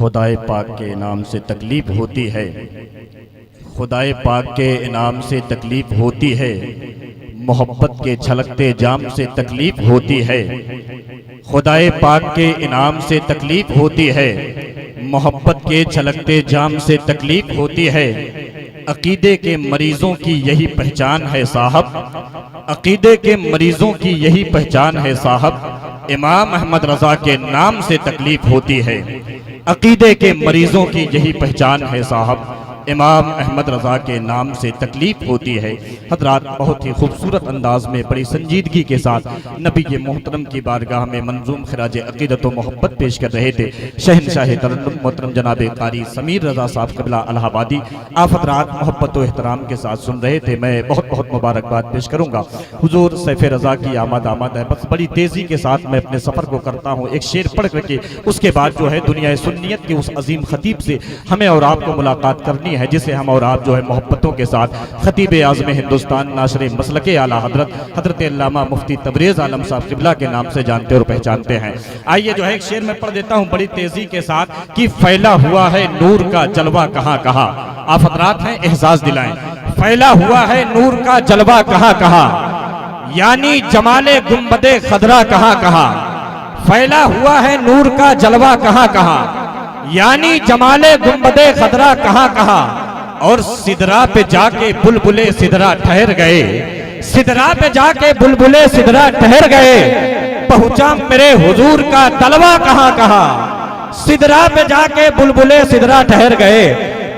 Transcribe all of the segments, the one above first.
खुदाए पाक के इनाम से तकलीफ होती है, खुदाए पाक के इनाम से तकलीफ होती है, मोहब्बत के छलकते जाम से तकलीफ होती है। खुदाए पाक के इनाम से तकलीफ होती है, मोहब्बत के छलकते जाम से तकलीफ होती है। अकीदे के मरीजों की यही पहचान है साहब, अकीदे के मरीजों की यही पहचान है साहब, इमाम अहमद रजा के नाम से तकलीफ होती है। अकीदे के मरीजों की यही पहचान है साहब, इमाम अहमद रजा के नाम से तकलीफ होती है। हजरात, बहुत ही खूबसूरत अंदाज में बड़ी संजीदगी के साथ नबी के मोहतरम की बारगाह में मंजूम खराज अकीदत व मोहब्बत पेश कर रहे थे शहनशाह तरन्नुम मोहतरम जनाब कारी समीर रजा साहब क़िबला अलहाबादी। आप हजरात मोहब्बत व एहतराम के साथ सुन रहे थे। मैं बहुत बहुत मुबारकबाद पेश करूँगा। हुजूर सैफ रजा की आमद आमद है। बस बड़ी तेज़ी के साथ मैं अपने सफ़र को करता हूँ। एक शेर पढ़ करके उसके बाद जो है दुनिया सुन्नियत के उस अजीम खतीब से हमें और आपको मुलाकात करनी है, जिसे हम और आप जो है मोहब्बतों के साथ खतीब आज़म हिंदुस्तान नाशरे मसलके आला हजरत हजरत अल्लामा मुफ्ती तबरेज़ आलम साहब क़िबला के नाम से जानते और पहचानते हैं। आइए जो है एक शेर में पढ़ देता हूँ बड़ी तेजी के साथ कि फैला हुआ है नूर का जलवा कहाँ कहाँ। आप हजरात हैं, एहसास दिलाएं। फैला हुआ है नूर का जलवा कहाँ कहाँ, यानी जमाले गुंबदे खदरा कहाँ कहाँ। फैला हुआ है नूर का जलवा कहाँ कहाँ, यानी जमाले गुंबदे खदरा कहाँ कहाँ। और सिदरा पे जाके बुलबुले सिदरा ठहर गए, सिदरा पे जाके बुलबुले सिदरा ठहर गए। पहुंचा मेरे हुजूर का तलवा कहाँ कहाँ। सिदरा पे जाके बुलबुले सिदरा ठहर गए,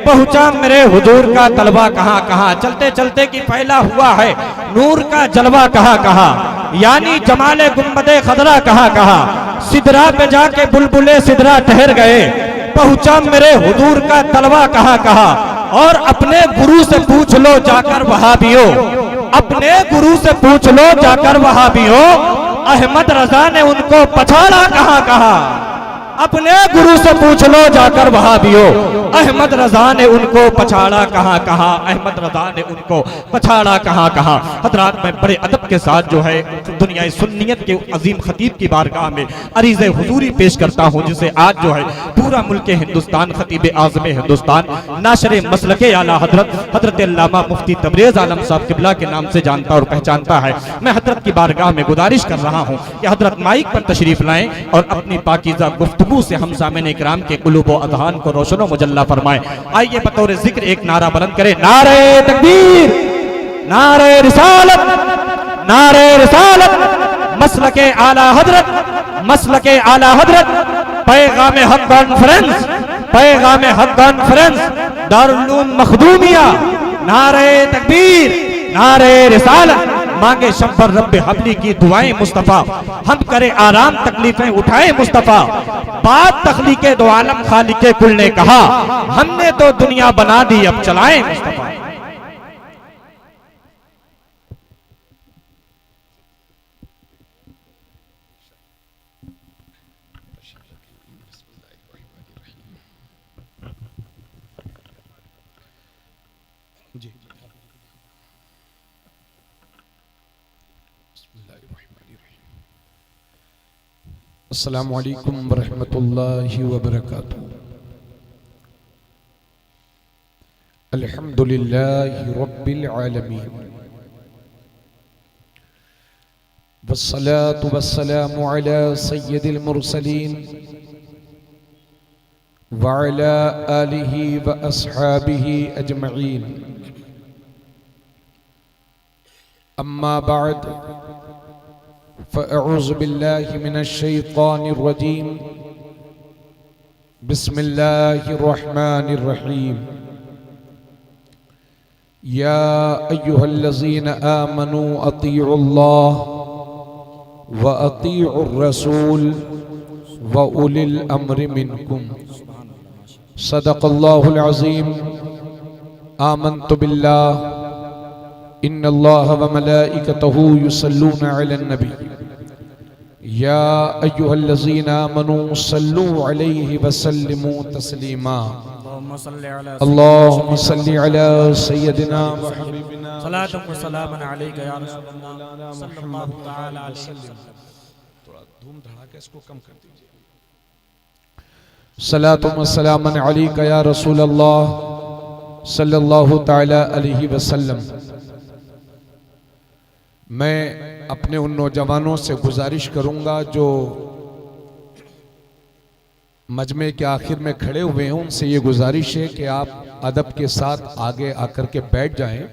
पहुंचा मेरे हुजूर का तलवा कहाँ कहाँ। चलते चलते कि फैला हुआ है नूर का जलवा कहाँ कहाँ, यानी जमाले गुंबदे खदरा कहाँ कहाँ। सिदरा पे जाके बुलबुले सिदरा ठहर गए, पहुंचा मेरे हुजूर का तलवा कहाँ कहाँ। और अपने गुरु से पूछ लो जाकर वहाबियों, अपने गुरु से पूछ लो जाकर वहाबियों, अहमद रजा ने उनको पछाड़ा कहाँ कहाँ। अपने गुरु से पूछ लो जाकर वहाबियों, अहमद रजा ने उनको पछाड़ा कहाँ कहाँ, अहमद रजा ने उनको पछाड़ा कहाँ कहाँ। हजरात, मैं बड़े अदब के साथ जो है दुनिया सुन्नियत के अजीम खतीब की बारगाह में अरीज़ हुजूरी पेश करता हूँ, जिसे आज जो है पूरा मुल्क हिंदुस्तान खतीब आज़म हिंदुस्तान नाशरे मसलके आला हजरत हजरत अल्लामा मुफ्ती तबरेज़ आलम साहब क़िबला के नाम से जानता और पहचानता है। मैं हजरत की बारगाह में गुजारिश कर रहा हूँ कि हजरत माइक पर तशरीफ लाएं और अपनी पाकीज़ा गुफ्तगू से हम सामने इकराम के कुलूब व अज़हान को रोशन व मुजल्ला फरमाएं। आइए बतौर जिक्र एक नारा बुलंद करें, नारे तकबीर, नारे रिसालत, नारे रिसालत। मसलके आला हजरत, मसलके आला हजरत, पैगाम हक कॉन्फ्रेंस, पैगाम हक कॉन्फ्रेंस दारुल उलूम मखदूमिया। नारे तकबीर, नारे रिसालत। मांगे शब्बर रब्बे हबली की दुआएं मुस्तफा, हम करे आराम तकलीफें उठाए मुस्तफा। बात तखलीके दो आलम खालिके कुल ने कहा, हमने तो दुनिया बना दी अब चलाएं मुस्तफा। अस्सलामु अलैकुम वरहमतुल्लाहि वबरकातुहू। अल्हम्दुलिल्लाहि रब्बिल आलमीन, वस्सलातु वस्सलामु अला सय्यिदिल मुरसलीन व अला आलिहि व अस्हाबिहि अजमईन। अम्मा बाद, फ़अऊज़ु बिल्लाहि मिनश शैतानिर रजीम। बिस्मिल्लाहिर रहमानिर रहीम। या अय्युहल्लज़ीना आमनू अतीउल्लाह व अतीउर रसूल व उलिल अम्रि मिनकुम। सदक़ल्लाहुल अज़ीम। आमन्तु बिल्लाह इन्नल्लाह व मलाइकतहू युसल्लूना अलन नबी। या अय्युहल्लज़ीना आमनू सल्लू अलैहि व सल्लिमू तस्लीमा। अल्लाहुम्मा सल्लि अला सय्यदिना व हबीबिना सलातु व सलामन अलैका या रसूलल्लाह सल्लल्लाहु तआला अलैहि वसल्लम। थोड़ा धूम धड़ाका इसको कम कर दीजिए। सलातु व सलाम अलैका या रसूल अल्लाह सल्लल्लाहु तआला अलैहि वसल्लम। मैं अपने उन नौजवानों से गुजारिश करूंगा जो मजमे के आखिर में खड़े हुए हैं, उनसे ये गुजारिश है कि आप अदब के साथ आगे आकर के बैठ जाएं।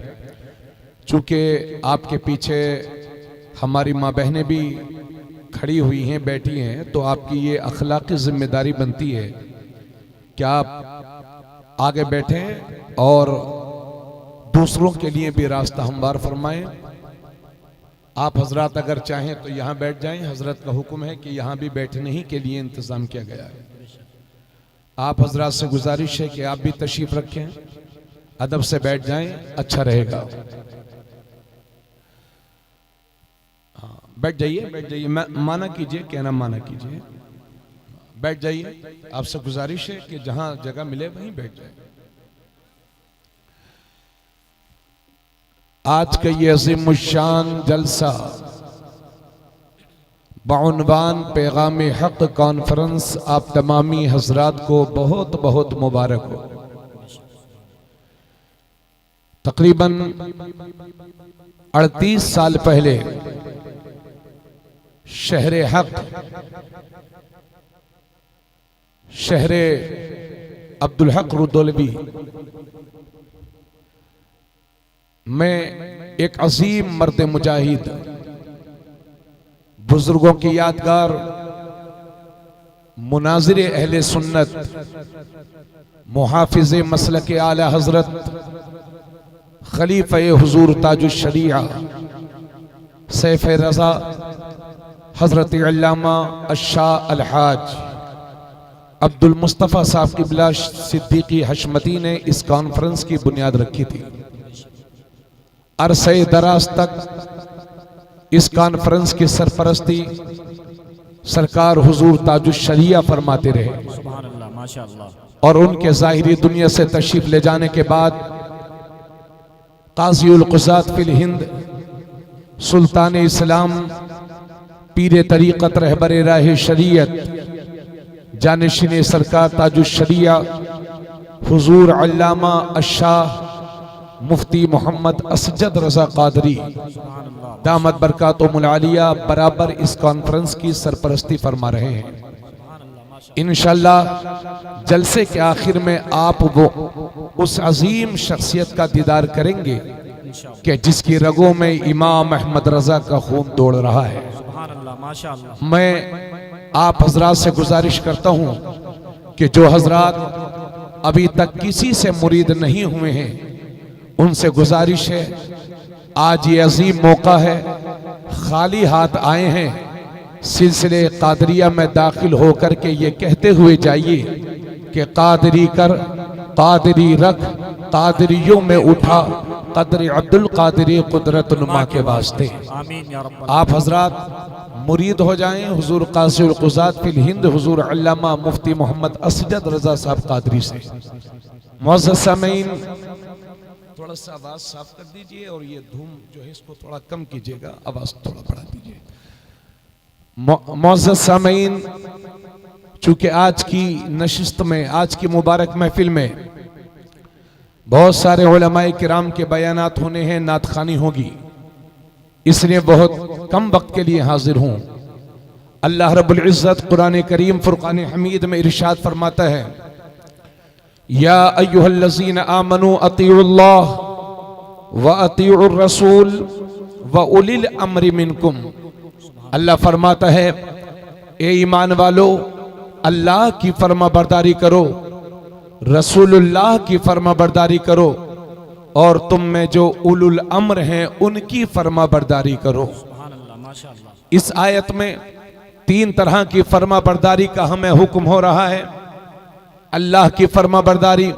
चूँकि आपके पीछे हमारी माँ बहनें भी खड़ी हुई हैं, बैठी हैं, तो आपकी ये अखलाकी जिम्मेदारी बनती है कि आप आगे बैठें और दूसरों के लिए भी रास्ता हमवार फरमाएं। आप हजरात अगर चाहें तो यहाँ बैठ जाएं, हजरत का हुक्म है कि यहाँ भी बैठने ही के लिए इंतज़ाम किया गया है। आप हजरात से गुजारिश है कि आप भी तशरीफ रखें, अदब से बैठ जाएं, अच्छा रहेगा। हाँ, बैठ जाइए, माना कीजिए, कहना माना कीजिए, बैठ जाइए। आपसे गुजारिश है कि जहां जगह मिले वहीं बैठ जाए। आज का ये अज़ीमुश्शान जलसा बाउनवान पैगाम हक कॉन्फ्रेंस आप तमामी हजरात को बहुत बहुत मुबारक हो। तकरीबन 38 साल पहले शहर हक, शहर अब्दुल हक रुदौलवी में एक अजीम मर्द मुजाहिद, बुजुर्गों की यादगार, मुनाजिर अहले सुन्नत, मुहाफिज मसलक आला हजरत, खलीफा हुजूर ताजुश शरीया सैफ रजा हजरत अल्लामा अशाह अलहाज अब्दुल मुस्तफ़ा साहब क़िबला सिद्दीकी हशमती ने इस कॉन्फ्रेंस की बुनियाद रखी थी। अरसे दराज तक इस कॉन्फ्रेंस की सरपरस्ती सरकार हुजूर ताजुश शरीया फरमाते रहे। सुभान अल्लाह, माशाअल्लाह। और उनके ज़ाहिरी दुनिया से तशरीफ ले जाने के बाद काज़ी उल क़ुज़ात फिल हिंद, सुल्तान इस्लाम, पीर तरीक़त, रहबर राह शरीयत, जानशीन सरकार ताजुश शरीया हुजूर अल्लामा अशाह मुफ्ती मोहम्मद असजद रजा कादरी दामत बरकातुहुल आलिया बराबर इस कॉन्फ्रेंस की सरपरस्ती फरमा रहे हैं। इंशाअल्लाह जलसे के आखिर में आप वो उस अजीम शख्सियत का दीदार करेंगे कि जिसकी रगों में इमाम अहमद रजा का खून दौड़ रहा है। मैं आप हजरात से गुजारिश करता हूं कि जो हजरात अभी तक किसी से मुरीद नहीं हुए हैं, उनसे गुजारिश है, आज ये अजीम मौका है, खाली हाथ आए हैं, सिलसिले कादरिया में दाखिल होकर के ये कहते हुए जाइए कि कादरी कर, कादरी रख, कादरियों में उठा, कदर अब्दुल कादरी कुदरत नुमा के वास्ते। आप हजरात मुरीद हो जाएं हुजूर काज़ी उल क़ुज़ात फिल हिंद हुजूर अल्लामा मुफ्ती मोहम्मद असजद रजा साहब कादरी से। मुअज़्ज़ज़ सामीन, थोड़ा सा आवाज साफ कर दीजिए और ये धूम जो है इसको थोड़ा कम कीजिएगा, आवाज थोड़ा बढ़ा दीजिए। मुअज़्ज़ज़ सामीन, चूंकि आज की नशिस्त में, आज की मुबारक महफिल में बहुत सारे उलमाए किराम के बयानात होने हैं, नात खानी होगी, इसलिए बहुत कम वक्त के लिए हाजिर हूं। अल्लाह रब्बुल इज्जत कुरान करीम फुरकान हमीद में इरशाद फरमाता है, या अय्युहल्लज़ीना आमनू अतीउल्लाह व अतीउर रसूल व उलिल अम्रि मिनकुम। अल्लाह फरमाता है, ए ईमान वालो, अल्लाह की फरमा बरदारी करो, रसूलुल्लाह की फरमा बरदारी करो, और तुम में जो उलुल अम्र हैं उनकी फरमा बरदारी करो। इस आयत में 3 तरह की फरमा बरदारी का हमें हुक्म हो रहा है। अल्लाह की फरमा बरदारी,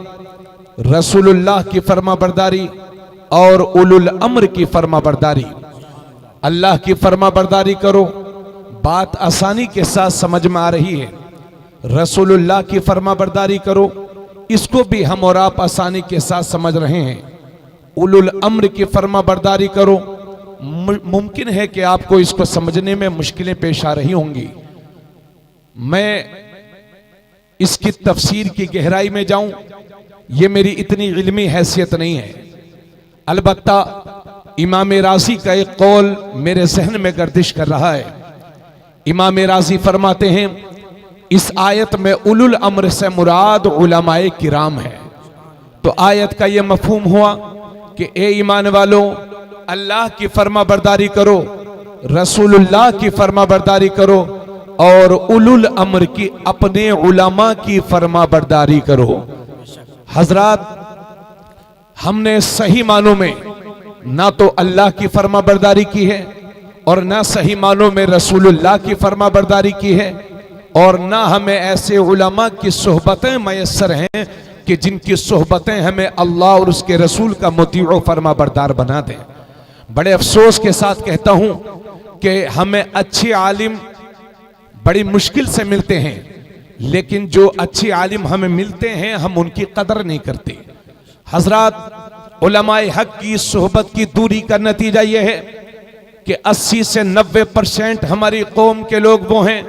रसूलुल्लाह की फरमा बरदारी और उलुल अम्र की फरमा बरदारी। अल्लाह की फरमा बरदारी करो, बात आसानी के साथ समझ में आ रही है। रसूलुल्लाह की फरमा बरदारी करो, इसको भी हम और आप आसानी के साथ समझ रहे हैं। उलुल अम्र की फरमा बरदारी करो, मुमकिन है कि आपको इसको समझने में मुश्किलें पेश आ रही होंगी। मैं इसकी तफसीर की गहराई में जाऊं, ये मेरी इतनी इल्मी हैसियत नहीं है। अलबत्ता इमाम राजी का एक कौल मेरे जहन में गर्दिश कर रहा है। इमाम राजी फरमाते हैं, इस आयत में उलुल अम्र से मुराद उलमाए किराम है। तो आयत का यह मफहूम हुआ कि ए ईमान वालों, अल्लाह की फर्मा बरदारी करो, रसूलुल्लाह की फर्मा बरदारी करो और उलुल अम्र की अपने उलमा की फर्मा बरदारी करो। हजरात, हमने सही मानों में ना तो अल्लाह की फर्मा बरदारी की है और ना सही मानों में रसूलुल्लाह की फर्मा बरदारी की है, और ना हमें ऐसे उलमा की सोहबतें मयस्सर हैं कि जिनकी सोहबतें हमें अल्लाह और उसके रसूल का मुतीअ फर्मा बरदार बना दें। बड़े अफसोस के साथ कहता हूं कि हमें अच्छे आलिम बड़ी मुश्किल से मिलते हैं, लेकिन जो अच्छे आलिम हमें मिलते हैं हम उनकी कदर नहीं करते। हजरात, उलमाए हक की सोहबत की दूरी का नतीजा यह है कि 80 से 90% हमारी कौम के लोग वो हैं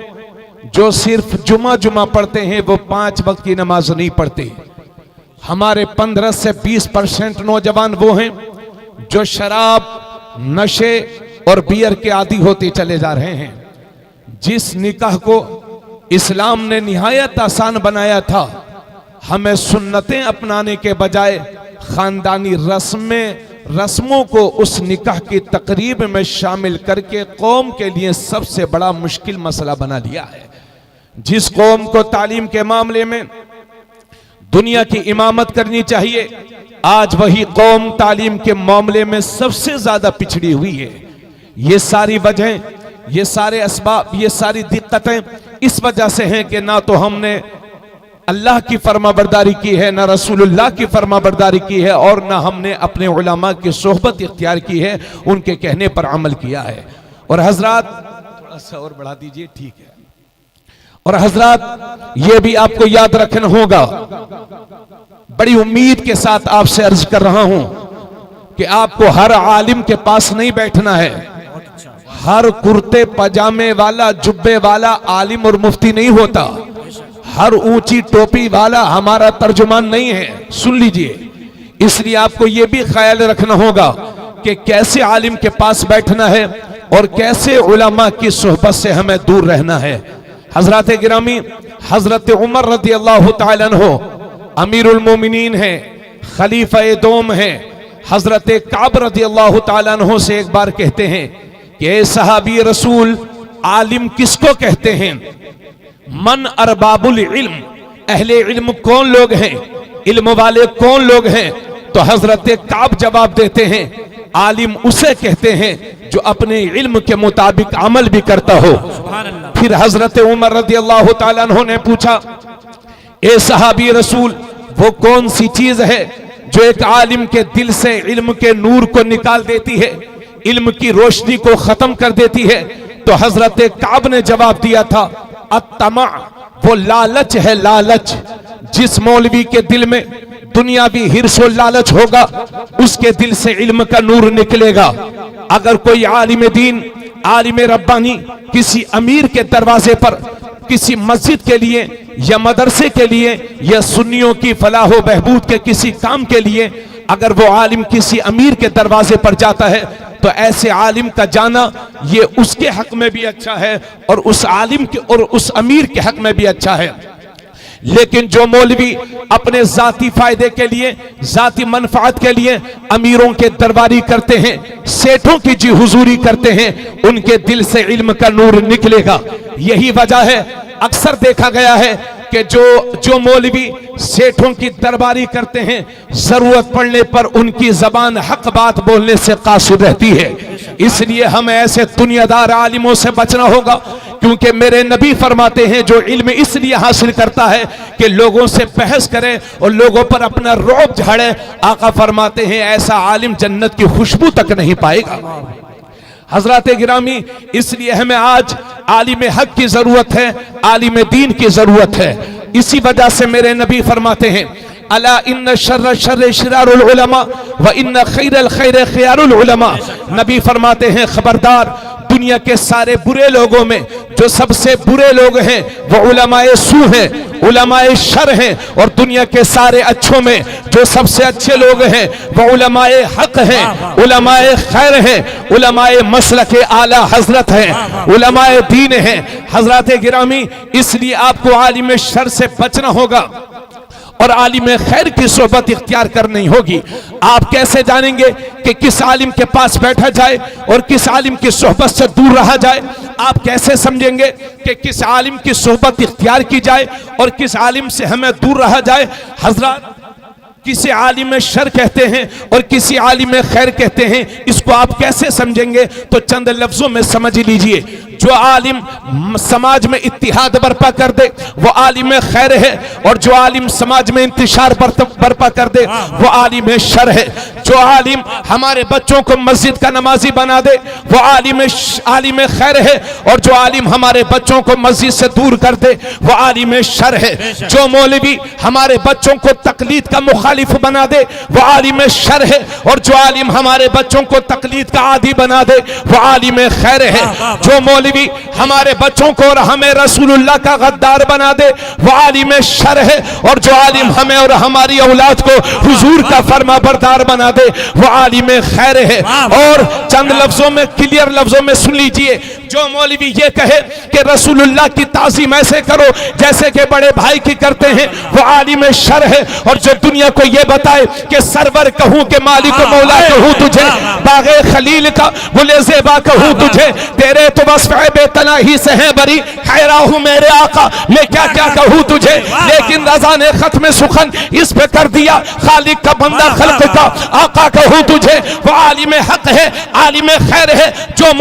जो सिर्फ जुमा पढ़ते हैं, वो 5 वक्त की नमाज नहीं पढ़ते। हमारे 15 से 20% नौजवान वो हैं जो शराब, नशे और बियर के आदी होते चले जा रहे हैं। जिस निकाह को इस्लाम ने निहायत आसान बनाया था, हमें सुन्नतें अपनाने के बजाय खानदानी रस्मों को उस निकाह की तकरीब में शामिल करके कौम के लिए सबसे बड़ा मुश्किल मसला बना लिया है। जिस कौम को तालीम के मामले में दुनिया की इमामत करनी चाहिए, आज वही कौम तालीम के मामले में सबसे ज्यादा पिछड़ी हुई है। ये सारी वजह, ये सारे असबाब, ये सारी दिक्कतें इस वजह से हैं कि ना तो हमने अल्लाह की फरमाबरदारी की है, ना रसूलुल्लाह की फरमाबरदारी की है, और ना हमने अपने उलमा की सोहबत इख्तियार की है, उनके कहने पर अमल किया है। और हजरात, थोड़ा सा और बढ़ा दीजिए, ठीक है। और हजरात, ये भी आपको याद रखना होगा, बड़ी उम्मीद के साथ आपसे अर्ज कर रहा हूं कि आपको हर आलिम के पास नहीं बैठना है। हर कुर्ते पजामे वाला, जुब्बे वाला आलिम और मुफ्ती नहीं होता। हर ऊंची टोपी वाला हमारा तर्जुमान नहीं है। सुन लीजिए, इसलिए आपको यह भी ख्याल रखना होगा कि कैसे आलिम के पास बैठना है और कैसे उलमा की सोहबत से हमें दूर रहना है। हजरत गिरामी, हजरत उमर रज़ी अल्लाह तआला अन्हु अमीरुल मोमिनीन है, खलीफा दोम है। हजरत काब रज़ी अल्लाह तआला अन्हु से एक बार कहते हैं कि ए सहाबी रसूल, आलिम किसको कहते हैं? मन अरबाबुल इल्म, अहले इल्म कौन लोग हैं, इल्म वाले कौन लोग हैं? तो हजरत काब जवाब देते हैं, आलिम उसे कहते हैं जो अपने इल्म के मुताबिक अमल भी करता हो। फिर हजरत उमर रज़ी अल्लाह तआला अन्हु ने पूछा, ए सहाबी रसूल, वो कौन सी चीज है जो एक आलिम के दिल से इल्म के नूर को निकाल देती है, इल्म की रोशनी को खत्म कर देती है? तो हजरत काब ने जवाब दिया था, अत्तमा, वो लालच है, लालच। जिस मौलवी के दिल में दुनियावी हिर्स और लालच होगा, उसके दिल से इल्म का नूर निकलेगा। अगर कोई आलिम दीन, आलिम रब्बानी किसी अमीर के दरवाजे पर किसी मस्जिद के लिए या मदरसे के लिए या सुन्नियों की फलाह बहबूद के किसी काम के लिए अगर वो आलिम किसी अमीर के दरवाजे पर जाता है, तो ऐसे आलिम का जाना ये उसके हक में भी अच्छा है और उस आलिम के और उस अमीर के हक में भी अच्छा है। लेकिन जो मौलवी अपने जाती फायदे के लिए, जाती मनफात के लिए अमीरों के दरबारी करते हैं, सेठों की जी हुजूरी करते हैं, उनके दिल से इल्म का नूर निकलेगा। यही वजह है, अक्सर देखा गया है कि जो मौलवी सेठों की दरबारी करते हैं, जरूरत पड़ने पर उनकी जबान हक बात बोलने से कासिर रहती है। इसलिए हमें ऐसे दुनियादार आलिमों से बचना होगा, क्योंकि मेरे नबी फरमाते हैं, जो इल्म इसलिए हासिल करता है कि लोगों से बहस करे और लोगों पर अपना रौब झाड़े, आका फरमाते हैं ऐसा आलिम जन्नत की खुशबू तक नहीं पाएगा। हजरत गिरामी, इसलिए हमें आज आलिम हक की जरूरत है, आलिम दीन की जरूरत है। इसी वजह से मेरे नबी फरमाते हैं, अला इन्न शर्र शर्र शिरारुल उलमा व इन्न खैरल खैर खियारुल उलमा। नबी फरमाते हैं, खबरदार, दुनिया के सारे बुरे लोगों में जो सबसे बुरे लोग हैं वो उलमाए सू हैं, उलमाए शर हैं, और दुनिया के सारे अच्छों में जो सबसे अच्छे लोग हैं वो उलमाए हक हैं, उलमाए खैर हैं, उलमाए मसलक आला हजरत हैं, उलमाए दीन हैं। हजरत गिरामी, इसलिए आपको आलिम शर से बचना होगा और आलिम खैर की सोहबत इख्तियार करनी होगी। आप कैसे जानेंगे कि किस आलिम के पास बैठा जाए और किस आलिम की सोहबत से दूर रहा जाए? आप कैसे समझेंगे कि किस आलिम की सोहबत इख्तियार की जाए और किस आलिम से हमें दूर रहा जाए? हजरत, किसी आलिम शर कहते हैं और किसी आलिम खैर कहते हैं, इसको आप कैसे समझेंगे? तो चंद लफ्जों में समझ लीजिए। जो आलिम समाज में इत्तिहाद बर्पा कर दे वो आलिम खैर है, और जो आलिम समाज में इंतशार बर्पा कर दे वो आलिम शर है। जो आलिम हमारे बच्चों को मस्जिद का नमाजी बना दे वो आलिम खैर है, और जो आलिम हमारे बच्चों को मस्जिद से दूर कर दे वो आलिम शर है। जो मौलवी हमारे बच्चों को तकलीद का मुखालिफ बना दे वो आलिम शर है, और जो आलिम हमारे बच्चों को तकलीद का आदी बना दे वो आलिम खैर है। जो मौलवी हमारे बच्चों को और हमें रसूलुल्लाह का गद्दार बना दे वो आलिम शर है, और जो आलिम हमें और हमारी औलाद को हुजूर का फरमा बरदार बना दे वो आलिम खैर है। और चंद लफ्जों में, क्लियर लफ्जों में सुन लीजिए, जो मौलवी ये कहे कि रसूलुल्लाह की ताज़ीम ऐसे करो जैसे कि बड़े भाई की करते हैं वो आलिम शर है, और जो दुनिया को ये बताए कि सरवर कहूं कि मालिक मौला कहूं तुझे, बागे खलील का गुले ज़ेबा कहूं तुझे, तेरे तो बस बेतनाही से है बरी, हैरा हूं मेरे आका मैं क्या क्या कहूं तुझे, लेकिन रज़ा ने खत्म सुखन इस पे कर दिया, खालिक का बंदा खल्क का आका कहूं तुझे, वो आलिम हक है, आलिम खैर है। जो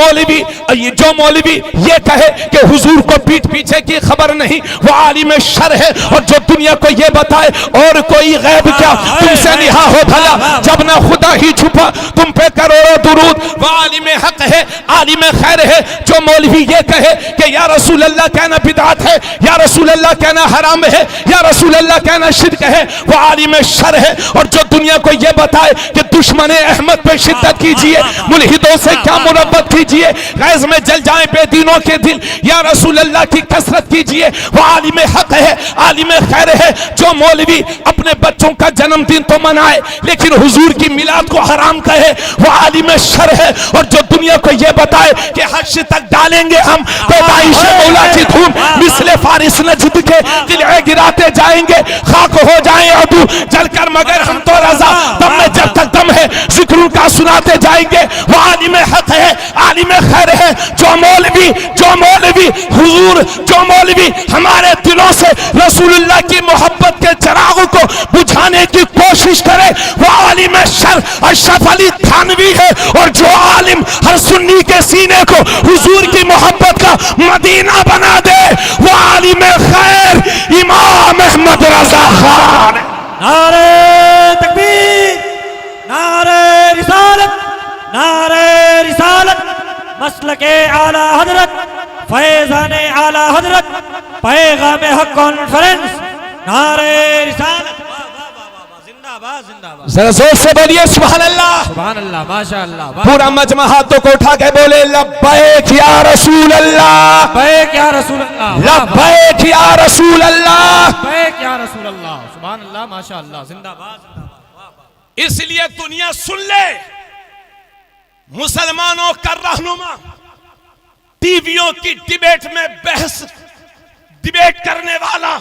मौलवी ये कहे कि हुजूर को पीठ पीछे की खबर नहीं वो आलिम शर है, और जो दुनिया को ये बताए और कोई गैब क्या तुमसे निहा हो भला, जब ना खुदा ही छुपा तुम पे करोड़ों दुरूद वो आलिम हक है, आलिम खैर है। जो मौलवी ये कहे कि या रसूल अल्लाह कहना बिदअत है, या रसूल अल्लाह कहना हराम है, या रसूल अल्लाह कहना शिर्क है वो आलिम शर है, और जो दुनिया को ये बताए कि दुश्मने अहमद पे शिद्दत कीजिए, मुल्हिदों से क्या मुरब्बत कीजिए, गैज़ में जल जाए बेदीनों के दिल, या रसूल अल्लाह की कसरत कीजिए वो आलिम हक है, आलिम खैर है। जो मौलवी अपने बच्चों का जन्मदिन तो मनाए लेकिन हुजूर की मिलाद को हराम कहे वो आलिम शर है, और जो दुनिया को ये बताए कि हज तक डालेंगे हम पैदाइश मौला की धूम, मिसले फारिस नजद के किले गिराते जाएंगे, खाक हो जाए अबू जलकर मगर हम तो रजा, दम में जब तक दम है जिक्र का सुनाते जाएंगे वो आलिम हक है, आलिम खैर है। जो मौलवी हुजूर, जो मौलवी हमारे दिलों से रसूलुल्लाह की मोहब्बत के चिराग को बुझाने की कोशिश करे वो आलिम शर अशरफ अली थानवी है, और जो आलिम हर सुन्नी के सीने को हुजूर की मोहब्बत का मदीना बना दे वो आलिम खैर इमाम अहमद रजा खान। नारे तकबीर, नारे रिसालत, नारे रिसालत, मसलके आला हजरत, फैज़ाने आला हजरत, पैगामे हक कॉन्फ्रेंस, नारे रिसालत, जिंदाबाद जिंदाबाद। जरा जोर से बोलिए सुभान अल्लाह, सुभान अल्लाह, माशाअल्लाह। पूरा मजमा हाथों को उठा के बोले लब्बैक या रसूल अल्लाह, लब्बैक या रसूल अल्लाह, लब्बैक या रसूल अल्लाह, लब्बैक या रसूल अल्लाह, सुभान अल्लाह, माशाअल्लाह, जिंदाबाद जिंदाबाद। इसलिए दुनिया सुन ले, मुसलमानों का रहनुमा टीवियों की डिबेट में डिबेट करने वाला,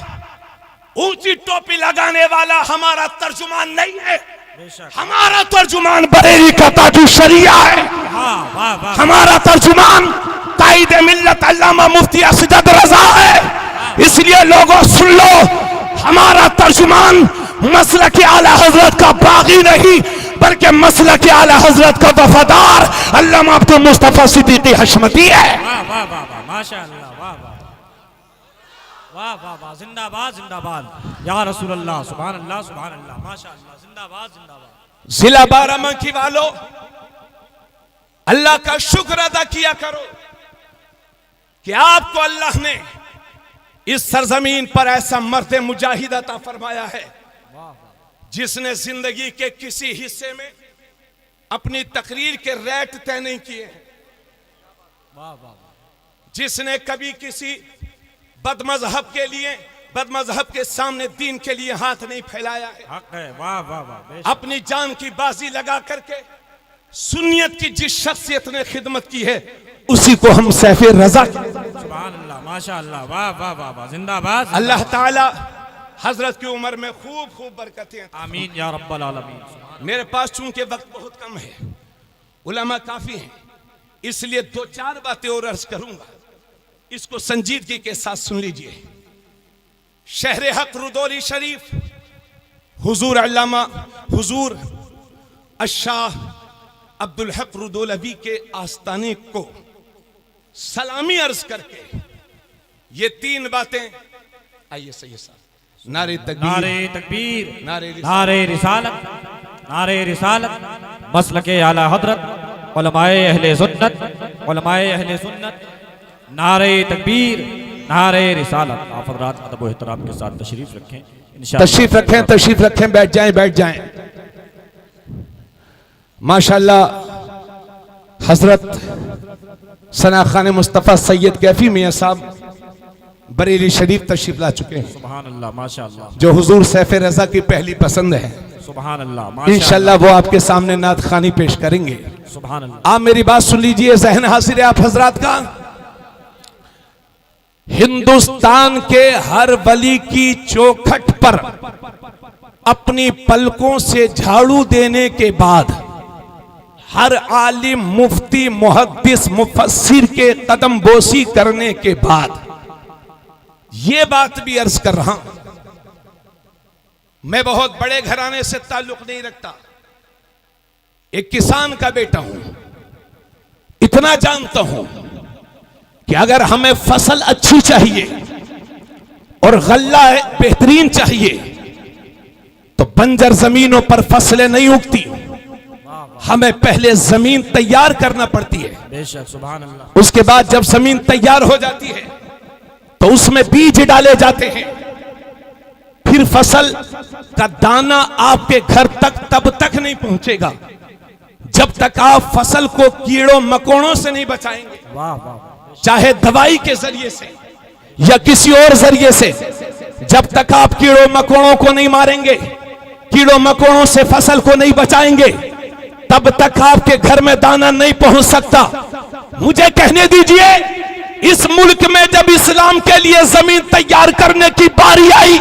ऊंची टोपी लगाने वाला हमारा तर्जुमान नहीं है, हमारा तर्जुमान बरेली का ताजु शरिया है। हमारा तर्जुमान कायदे मिल्लत अल्लामा मुफ्ती असदद रजा है। इसलिए लोगों सुन लो, हमारा तर्जुमान मसलक आला हजरत का बागी नहीं बल्कि मसलक आला हजरत का वफादार अल्लामा अब्दुल मुस्तफा सिद्दीकी हशमती है। माशाअल्लाह, वाह वाह वाह वाह वाह, जिंदाबाद जिंदाबाद या रसूल अल्लाह, सुभान अल्लाह, सुभान अल्लाह, माशाअल्लाह, जिंदाबाद जिंदाबाद। जिला बाराबंकी वालों, अल्लाह का शुक्र अदा किया करो कि आपको अल्लाह ने इस सरजमीन पर ऐसा मर्द मुजाहिद अता फरमाया है जिसने जिंदगी के किसी हिस्से में अपनी तकरीर के रेट तय नहीं किए हैं, वाह वाह वाह। जिसने कभी किसी बदमजहब के लिए, बदमजहब के सामने दीन के लिए हाथ नहीं फैलाया है, हक है। वाह वाह वाह। बेशक। अपनी जान की बाजी लगा करके सुन्नियत की जिस शख्सियत ने खिदमत की है उसी को हम सैफे रजा। सुभान अल्लाह, माशा अल्लाह। वाह वाह वाह वाह। जिंदाबाद। अल्लाह ताला हजरत की उम्र में खूब खूब बरकतें। आमीन या रब्बल आलमीन। मेरे पास चूंकि वक्त बहुत कम है, उलमा काफी हैं, इसलिए दो चार बातें और अर्ज करूंगा, इसको संजीदगी के साथ सुन लीजिए। शहर हक रुदौली शरीफ हुजूर अल्लामा हुजूर अशाह अब्दुल हक रुदौलवी के आस्ताने को सलामी अर्ज करके ये तीन बातें, आइए सही साहब, नारे तकबीर, नारे तकबीर, नारे नारे रिसालत, नारे रिसालत, मसलके आला हजरत, उलमाए अहले सुन्नत, उलमाए अहले सुन्नत, नारे तकबीर, नारे रिसालत। आप हज़रात अदब व एहतराम के साथ तशरीफ रखें। इंशाअल्लाह तशरीफ रखें, तशरीफ रखें, बैठ जाएं, बैठ जाएं। माशाअल्लाह हजरत सना खान मुस्तफ़ा सैयद कैफी मियां साहब बरेली शरीफ तशरीफ ला चुके हैं, सुभान अल्लाह, माशा अल्लाह, जो हुजूर सैफे रजा की पहली पसंद है। सुभान अल्लाह, माशा इंशाअल्लाह वो आपके सामने नात खानी पेश करेंगे। अल्लाह, सुभान अल्लाह। आप मेरी बात सुन लीजिए, जहन हासिल है आप हजरात का। हिंदुस्तान के हर वली की चौखट पर अपनी पलकों से झाड़ू देने के बाद हर आलिम, मुफ्ती, मुहद्दिस, मुफस्सिर के कदम बोसी करने के बाद ये बात भी अर्ज कर रहा हूं, मैं बहुत बड़े घराने से ताल्लुक नहीं रखता, एक किसान का बेटा हूं। इतना जानता हूं कि अगर हमें फसल अच्छी चाहिए और गल्ला बेहतरीन चाहिए तो बंजर जमीनों पर फसलें नहीं उगती, हमें पहले जमीन तैयार करना पड़ती है। बेशक, सुभान अल्लाह। उसके बाद जब जमीन तैयार हो जाती है तो उसमें बीज डाले जाते हैं, फिर फसल का दाना आपके घर तक तब तक नहीं पहुंचेगा जब तक आप फसल को कीड़ों मकोड़ों से नहीं बचाएंगे, वाह वाह, चाहे दवाई के जरिए से या किसी और जरिए से। जब तक आप कीड़ों मकोड़ों को नहीं मारेंगे, कीड़ों मकोड़ों से फसल को नहीं बचाएंगे, तब तक आपके घर में दाना नहीं पहुंच सकता। मुझे कहने दीजिए, इस मुल्क में जब इस्लाम के लिए जमीन तैयार करने की बारी आई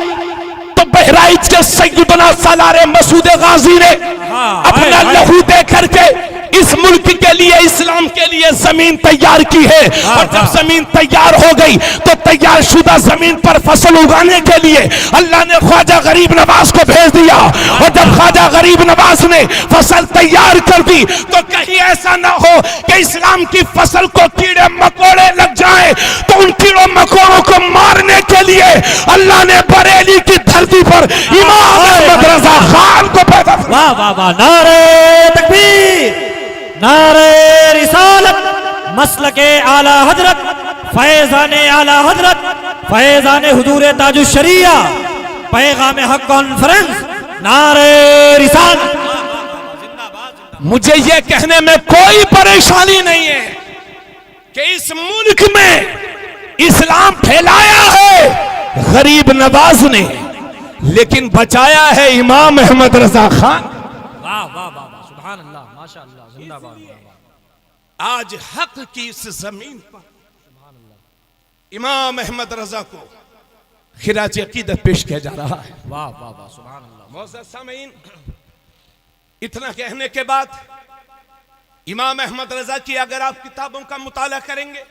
तो बहराइच के सैयदना सालारे मसूद गाजी ने अपना लहू दे करके इस मुल्क के लिए, इस्लाम के लिए जमीन तैयार की है। और जब जमीन तैयार हो गई तो तैयार शुदा जमीन पर फसल उगाने के लिए अल्लाह ने ख्वाजा गरीब नवाज को भेज दिया। और जब ख्वाजा गरीब नवाज ने फसल तैयार कर दी तो कहीं ऐसा ना हो कि इस्लाम की फसल को कीड़े मकोड़े लग जाए, तो उन कीड़ों मकोड़ों को मारने के लिए अल्लाह ने बरेली की धरती पर इमाम अहमद रजा खान को पैदा किया। वाह वाह वाह। नारे तकबीर, नारे रिसालत, मसलके आला हजरत, फैजाने आला हजरत, फैजाने हुजूर ताजुश शरिया, पैगाम हक कॉन्फ्रेंस, नारे रिसालत। मुझे यह कहने में कोई परेशानी नहीं है कि इस मुल्क में इस्लाम फैलाया है गरीब नवाज ने, लेकिन बचाया है इमाम अहमद रजा खान। वाह वाह वाह, सुभान अल्लाह, माशा अल्लाह, जिंदाबाद। आज हक की इस जमीन पर इमाम अहमद रजा को खिराज अकीदत पेश किया जा रहा है। वाह वाह वाह, सुभान अल्लाह। मोअज़्ज़ज़ सामीन, इतना कहने के बाद इमाम अहमद रजा की अगर आप किताबों का मुताला करेंगे,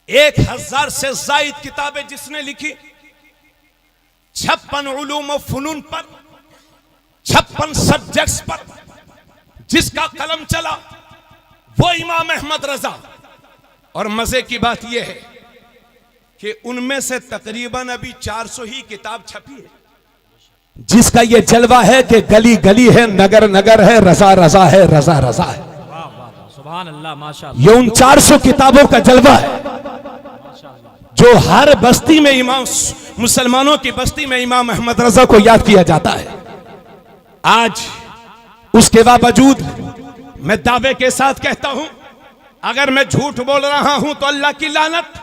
1000 से जायद किताबें जिसने लिखी, 56 उलूम व फुनून पर, 56 सब्जेक्ट्स पर जिसका कलम चला वो इमाम अहमद रजा। और मजे की बात यह है कि उनमें से तकरीबन अभी 400 ही किताब छपी है, जिसका यह जलवा है कि गली गली है, नगर नगर है, रजा रजा है, रजा रजा है। वाह वाह, सुभान अल्लाह, माशा अल्लाह। ये उन 400 किताबों का जलवा है जो हर बस्ती में इमाम, मुसलमानों की बस्ती में इमाम अहमद रजा को याद किया जाता है। आज उसके बावजूद मैं दावे के साथ कहता हूं अगर मैं झूठ बोल रहा हूं तो अल्लाह की लानत,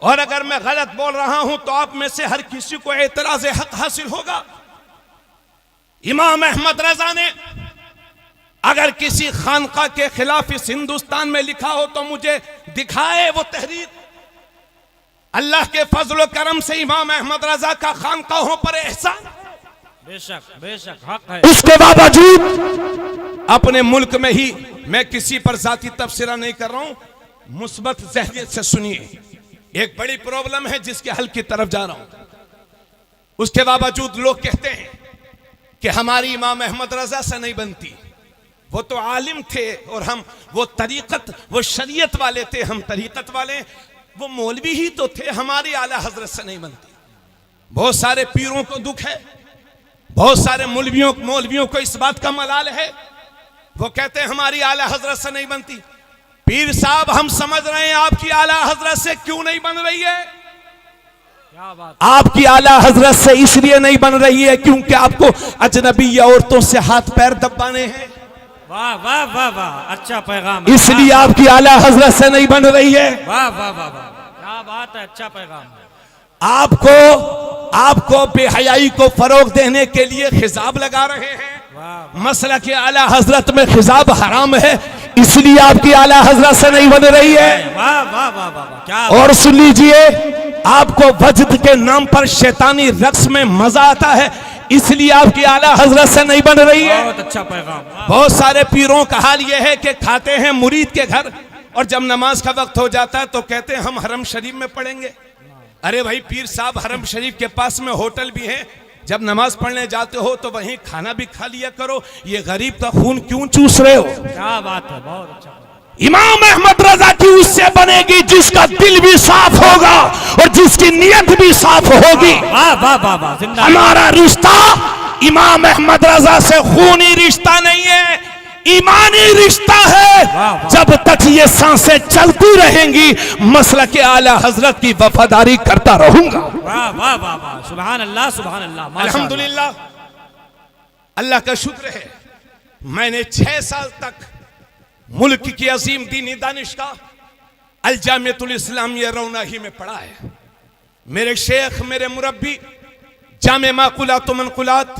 और अगर मैं गलत बोल रहा हूं तो आप में से हर किसी को एतराज हक हासिल होगा। इमाम अहमद रजा ने अगर किसी खानका के खिलाफ इस हिंदुस्तान में लिखा हो तो मुझे दिखाए वो तहरीर। अल्लाह के फजल करम से इमाम अहमद रजा का खानकाहों पर एहसान, बेशक हक है। उसके बावजूद अपने मुल्क में ही, मैं किसी पर जाती तबसरा नहीं कर रहा हूं, मुस्बत ज़हनियत से सुनिए, एक बड़ी प्रॉब्लम है जिसके हल की तरफ जा रहा हूं। उसके बावजूद लोग कहते हैं कि हमारी इमाम अहमद रजा से नहीं बनती, वो तो आलिम थे और हम वो तरीकत, वो शरीयत वाले थे, हम तरीकत वाले, वो मौलवी ही तो थे, हमारी आला हजरत से नहीं बनती। बहुत सारे पीरों को दुख है, बहुत सारे मौलवियों को इस बात का मलाल है, वो कहते हैं हमारी आला हजरत से नहीं बनती। पीर साहब, हम समझ रहे हैं आपकी आला हजरत से क्यों नहीं बन रही है। क्या बात। आपकी आला हजरत से इसलिए नहीं बन रही है क्योंकि आपको अजनबी औरतों से हाथ पैर दबाने हैं। वाह वाह वाह वाह, अच्छा पैगाम, इसलिए आपकी आला हजरत से नहीं बन रही है। वाह वाह वाह वाह, क्या बात है, अच्छा पैगाम है। आपको बेहयाई को फरोग देने के लिए खिजाब लगा रहे हैं। मसला के आला हजरत में खिजाब हराम है, इसलिए आपकी आला हजरत से नहीं बन रही है। वाह वाह वाह वाह, क्या। और सुन लीजिए, आपको वजद के नाम पर शैतानी रक्स में मजा आता है, इसलिए आपकी आला हजरत से नहीं बन रही है। बहुत अच्छा पैगाम। बहुत सारे पीरों का हाल यह है कि खाते हैं मुरीद के घर, और जब नमाज का वक्त हो जाता है तो कहते हैं हम हरम शरीफ में पढ़ेंगे। अरे भाई पीर साहब, हरम शरीफ के पास में होटल भी है, जब नमाज पढ़ने जाते हो तो वहीं खाना भी खा लिया करो, ये गरीब का खून क्यों चूस रहे हो। क्या बात है, बहुत अच्छा। इमाम अहमद रजा की उससे बनेगी जिसका दिल भी साफ होगा और जिसकी नीयत भी साफ होगी। वाह वाह वाह वाह, हमारा रिश्ता इमाम अहमद रजा से खूनी रिश्ता नहीं है, ईमानी रिश्ता है। जब तक ये सांसें चलती रहेंगी, मसलक के आला हजरत की वफादारी करता रहूंगा। वाह वाह वाह वाह, सुभान अल्लाह सुभान अल्लाह, अल्हम्दुलिल्लाह, अल्लाह का शुक्र है, मैंने 6 साल तक मुल्क की अजीम दीनी दानिशगाह अल जामियतुल इस्लामिया रौनाही में पढ़ा है। मेरे शेख, मेरे मुरब्बी जामे माकुलात व मनकुलात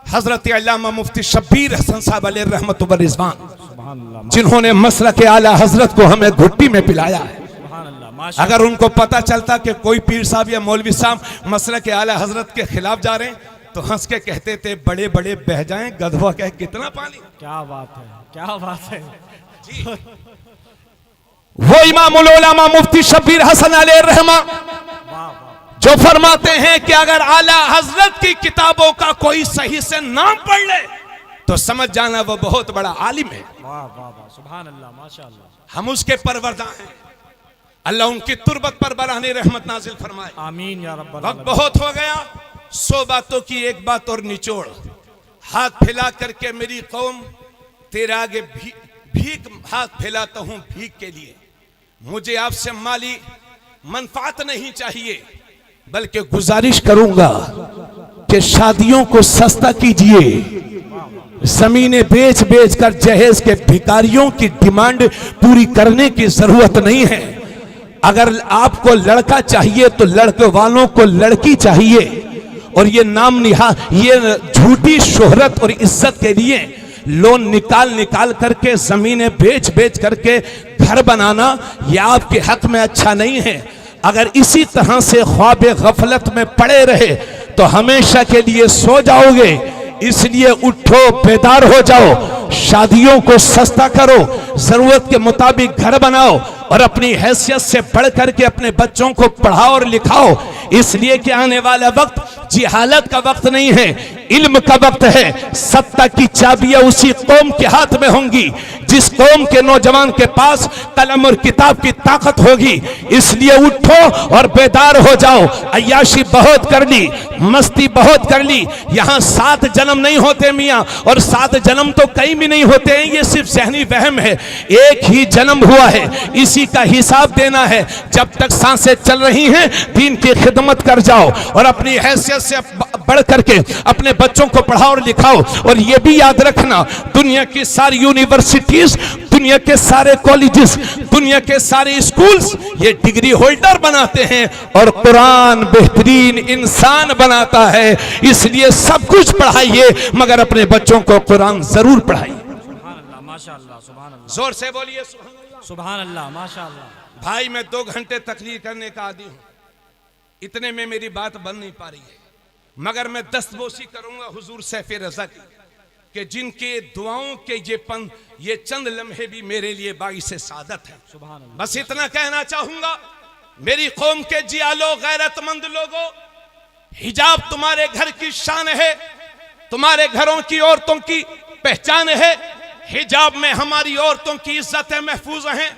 हजरत अल्लामा मुफ्ती शब्बीर हसन साहब अलैहि रहमत व रिज़वान, जिन्होंने मसलक के आला हजरत को हमें घुट्टी में पिलाया है। अगर उनको पता चलता कि कोई पीर साहब या मौलवी साहब मसलक के आला हजरत के खिलाफ जा रहे हैं तो हंस के कहते थे बड़े बड़े बह जाएं, गधवा कहे कितना पानी। क्या बात है, क्या बात है जी। वो इमामुल उलमा मुफ्ती शब्बीर हसन अलैहि रहमत जो फरमाते हैं कि अगर आला हजरत की किताबों का कोई सही से नाम पढ़ ले तो समझ जाना वो बहुत बड़ा आलिम है। वाह वाह वाह, सुभान अल्लाह, माशाअल्लाह। हम उसके परवरदा हैं, अल्लाह उनकी तुरबत पर बरानी रहमत नाजिल फरमाए। आमीन या रब्बल वक्त बहुत हो गया, 100 बातों की एक बात और निचोड़, हाथ फैला करके मेरी कौम तेरे आगे भीख हाथ फैलाता हूं भीख के लिए। मुझे आपसे माली मनफात नहीं चाहिए, बल्कि गुजारिश करूंगा कि शादियों को सस्ता कीजिए। जमीनें बेच बेच कर जहेज के भिखारियों की डिमांड पूरी करने की जरूरत नहीं है। अगर आपको लड़का चाहिए तो लड़के वालों को लड़की चाहिए, और ये नाम निहा, ये झूठी शोहरत और इज्जत के लिए लोन निकाल करके जमीनें बेच बेच करके घर बनाना, यह आपके हक में अच्छा नहीं है। अगर इसी तरह से ख्वाब गफलत में पड़े रहे तो हमेशा के लिए सो जाओगे। इसलिए उठो, बेदार हो जाओ, शादियों को सस्ता करो, जरूरत के मुताबिक घर बनाओ और अपनी हैसियत से बढ़ करके अपने बच्चों को पढ़ाओ और लिखाओ। इसलिए कि आने वाला वक्त जिहालत का वक्त नहीं है, इल्म का वक्त है। सत्ता की चाबियां उसी कौम के हाथ में होंगी जिस कौम के नौजवान के पास कलम और किताब की ताकत होगी। इसलिए उठो और बेदार हो जाओ। अय्याशी बहुत कर ली, मस्ती बहुत कर ली, यहाँ 7 जन्म नहीं होते मियाँ, और 7 जन्म तो कहीं भी नहीं होते हैं, ये सिर्फ ज़हनी वहम है। एक ही जन्म हुआ है, इसी का हिसाब देना है। जब तक सांसें चल रही हैं दीन की खिदमत कर जाओ और अपनी हैसियत से बढ़ करके अपने बच्चों को पढ़ाओ और लिखाओ। और ये भी याद रखना, दुनिया की सारी यूनिवर्सिटीज, दुनिया के सारे कॉलेजेस, दुनिया के सारे स्कूल्स ये डिग्री होल्डर बनाते हैं और कुरान बेहतरीन इंसान बनाता है। इसलिए सब कुछ पढ़ाइए मगर अपने बच्चों को कुरान जरूर पढ़ाइए। माशाअल्लाह, सुभान अल्लाह, जोर से बोलिए सुभान अल्लाह। सुभान अल्लाह, माशाअल्लाह। भाई मैं 2 घंटे तकरीर करने का आदी हूं, इतने में मेरी बात बन नहीं पा रही है, मगर मैं दस्तबोसी करूंगा हुजूर सैफ रजा की कि जिनके दुआओं के ये चंद लम्हे भी मेरे लिए बाइस सादत है। सुभान अल्लाह। बस इतना कहना चाहूंगा, मेरी कौम के जियालो गैरतमंद लोगों, हिजाब तुम्हारे घर की शान है, तुम्हारे घरों की औरतों की पहचान है। हिजाब में हमारी औरतों की इज्जतें महफूज हैं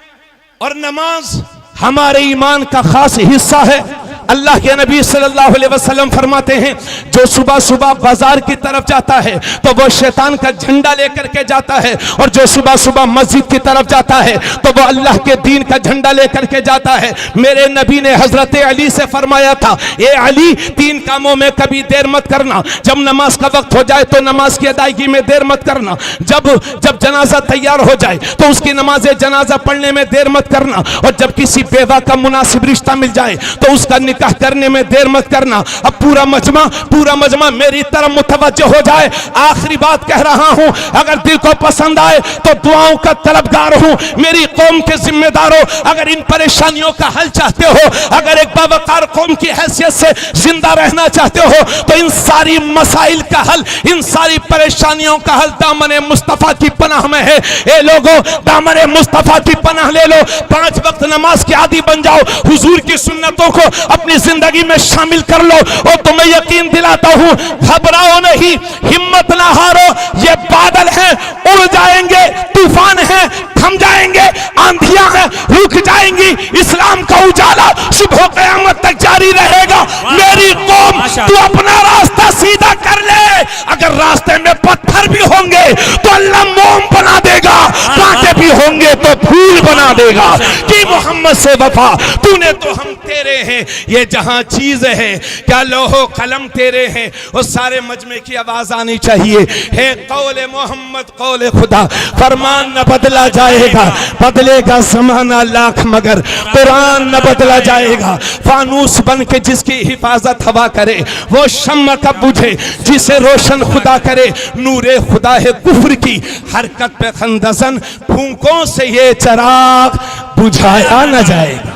और नमाज हमारे ईमान का खास हिस्सा है। अल्लाह के नबी सल्लल्लाहु अलैहि वसल्लम फरमाते हैं, जो सुबह सुबह बाजार की तरफ जाता है तो वो शैतान का झंडा लेकर के जाता है, और जो सुबह सुबह मस्जिद की तरफ जाता है तो वो अल्लाह के दीन का झंडा लेकर के जाता है। मेरे नबी ने हजरत अली से फरमाया था, ए अली, 3 कामों में कभी देर मत करना। जब नमाज का वक्त हो जाए तो नमाज की अदायगी में देर मत करना। जब जनाजा तैयार हो जाए तो उसकी नमाज जनाजा पढ़ने में देर मत करना। और जब किसी बेवा का मुनासिब रिश्ता मिल जाए तो उसका निकाह करने में देर मत करना। अब पूरा मजमा मेरी तरफ मुतवज्जो हो जाए। आखिरी बात कह रहा हूं, अगर दिल को पसंद आए तो दुआओं का तलबगार हूं। मेरी कौम के जिम्मेदारों, अगर इन परेशानियों का हल चाहते हो, अगर एक बावकार कौम की हैसियत से जिंदा रहना चाहते हो, तो इन सारी मसाइल का हल, इन सारी परेशानियों का हल दामन मुस्तफा की पनाह में है। ए लोगों, दामन मुस्तफा की पनाह ले लो, 5 वक्त नमाज के आदी बन जाओ, हुजूर की सुन्नतों को अपनी जिंदगी में शामिल कर लो। और तुम्हें यकीन दिलाता हूं, घबराओ नहीं, हिम्मत ना हारो। ये बादल हैं, उड़ जाएंगे, तूफान है, थम जाएंगे, आंधियां हैं, रुक जाएंगी। इस्लाम का उजाला सुबह क़यामत तक जारी रहेगा। मेरी कौम, तू अपना रास्ता सीधा कर ले। अगर रास्ते में पत्थर भी होंगे तो अल्लाह मोम बना देगा, कांटे भी होंगे तो फूल बना देगा। कि मोहम्मद से वफा, तूने तो हम तेरे हैं, ये जहां चीज है क्या लोहो कलम तेरे हैं। उस सारे मजमे की आवाज आनी चाहिए, है कौले मोहम्मद कौले खुदा, फरमान न बदला जाएगा, बदलेगा ज़माना लाख मगर कुरान न बदला जाएगा। फानूस बन के जिसकी हिफाजत हवा करे, वो शम्मा कब बुझे जिसे रोशन खुदा करे। नूरे खुदा है कुफ्र की हरकत पे खंदसन, फूंकों से ये चराग बुझाया न जाएगा।